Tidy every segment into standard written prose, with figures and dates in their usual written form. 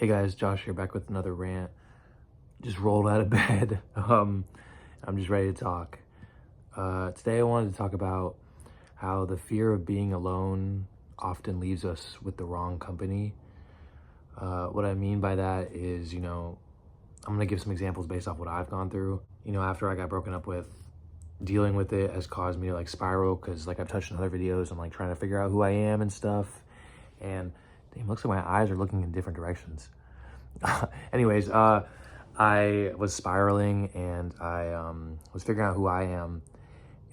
Hey guys, Josh here, back with another rant. Just rolled out of bed. I'm just ready to talk. Today I wanted to talk about how the fear of being alone often leaves us with the wrong company. What I mean by that is, I'm gonna give some examples based off what I've gone through. After I got broken up with, dealing with it has caused me to spiral, because I've touched in other videos, I'm trying to figure out who I am and stuff. And damn, looks like my eyes are looking in different directions. Anyways, I was spiraling, and I was figuring out who I am,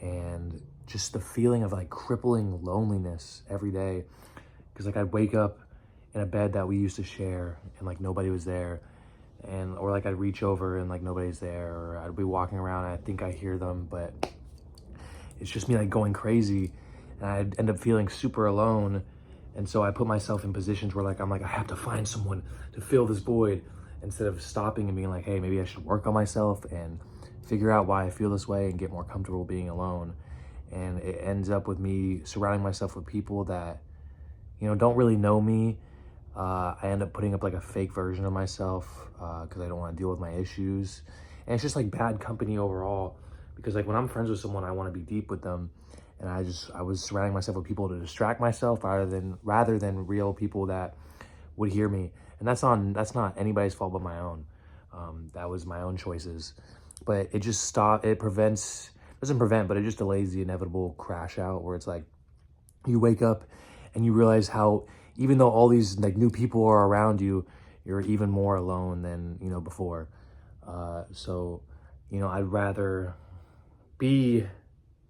and just the feeling of crippling loneliness every day. Because I'd wake up in a bed that we used to share, and nobody was there, or I'd reach over and nobody's there, or I'd be walking around and I think I hear them, but it's just me going crazy, and I'd end up feeling super alone. And so I put myself in positions where I have to find someone to fill this void, instead of stopping and being hey, maybe I should work on myself and figure out why I feel this way and get more comfortable being alone. And it ends up with me surrounding myself with people that, don't really know me. I end up putting up a fake version of myself because I don't want to deal with my issues. And it's just bad company overall, because when I'm friends with someone, I want to be deep with them. And I was surrounding myself with people to distract myself rather than real people that would hear me. And that's not anybody's fault but my own. That was my own choices. But it just doesn't prevent, but it just delays the inevitable crash out, where it's you wake up and you realize how, even though all these new people are around you, you're even more alone than, before. So I'd rather be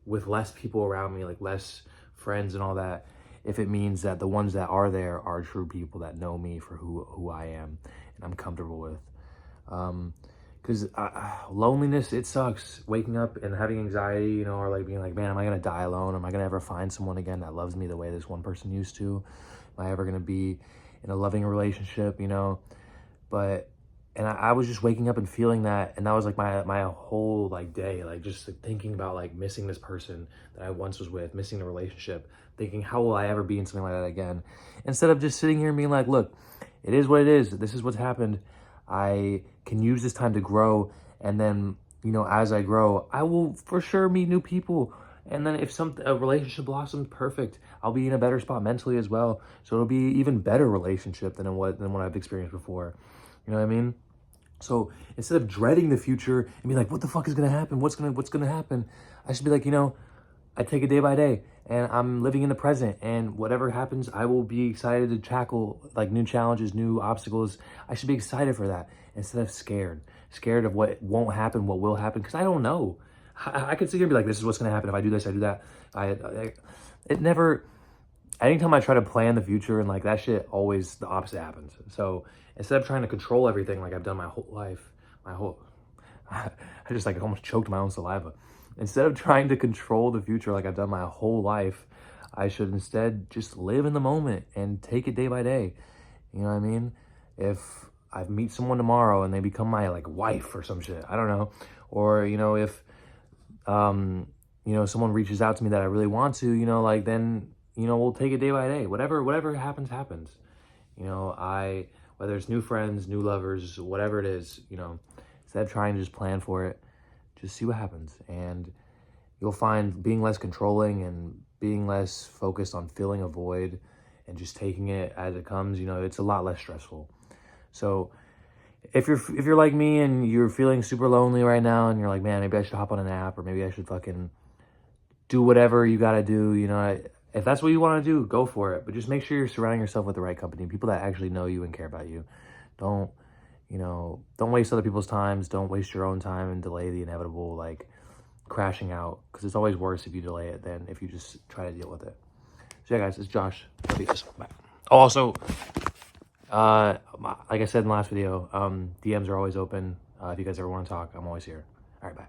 with less people around me, less friends and all that, if it means that the ones that are there are true people that know me for who I am and I'm comfortable with. Because loneliness, it sucks. Waking up and having anxiety, or being man, am I gonna die alone? Am I gonna ever find someone again that loves me the way this one person used to? Am I ever gonna be in a loving relationship? And I was just waking up and feeling that, and that was my whole day, just thinking about missing this person that I once was with, missing the relationship, thinking how will I ever be in something like that again, instead of just sitting here and being look, it is what it is. This is what's happened. I can use this time to grow, and then as I grow, I will for sure meet new people. And then if a relationship blossoms, perfect. I'll be in a better spot mentally as well, so it'll be even better relationship than what I've experienced before. You know what I mean? So instead of dreading the future and be what the fuck is gonna happen? What's gonna happen? I should be I take it day by day, and I'm living in the present, and whatever happens, I will be excited to tackle new challenges, new obstacles. I should be excited for that, instead of scared of what won't happen, what will happen, because I don't know. I could sit here and be this is what's gonna happen if I do this, I do that. Anytime I try to plan the future and that shit, always the opposite happens. So instead of trying to control everything I've done my whole life, I just almost choked my own saliva. Instead of trying to control the future I've done my whole life, I should instead just live in the moment and take it day by day. You know what I mean? If I meet someone tomorrow and they become my wife or some shit, I don't know. Or, if, someone reaches out to me that I really want to, then, we'll take it day by day. Whatever happens, happens. Whether it's new friends, new lovers, whatever it is, instead of trying to just plan for it, just see what happens. And you'll find being less controlling and being less focused on filling a void and just taking it as it comes, it's a lot less stressful. So if you're like me and you're feeling super lonely right now, and you're man, maybe I should hop on an app, or maybe I should fucking do whatever you gotta do, if that's what you want to do, go for it. But just make sure you're surrounding yourself with the right company, people that actually know you and care about you. Don't waste other people's times. Don't waste your own time and delay the inevitable, crashing out. Because it's always worse if you delay it than if you just try to deal with it. So yeah, guys, it's Josh. Love you guys. Bye. Also, like I said in the last video, DMs are always open. If you guys ever want to talk, I'm always here. All right, bye.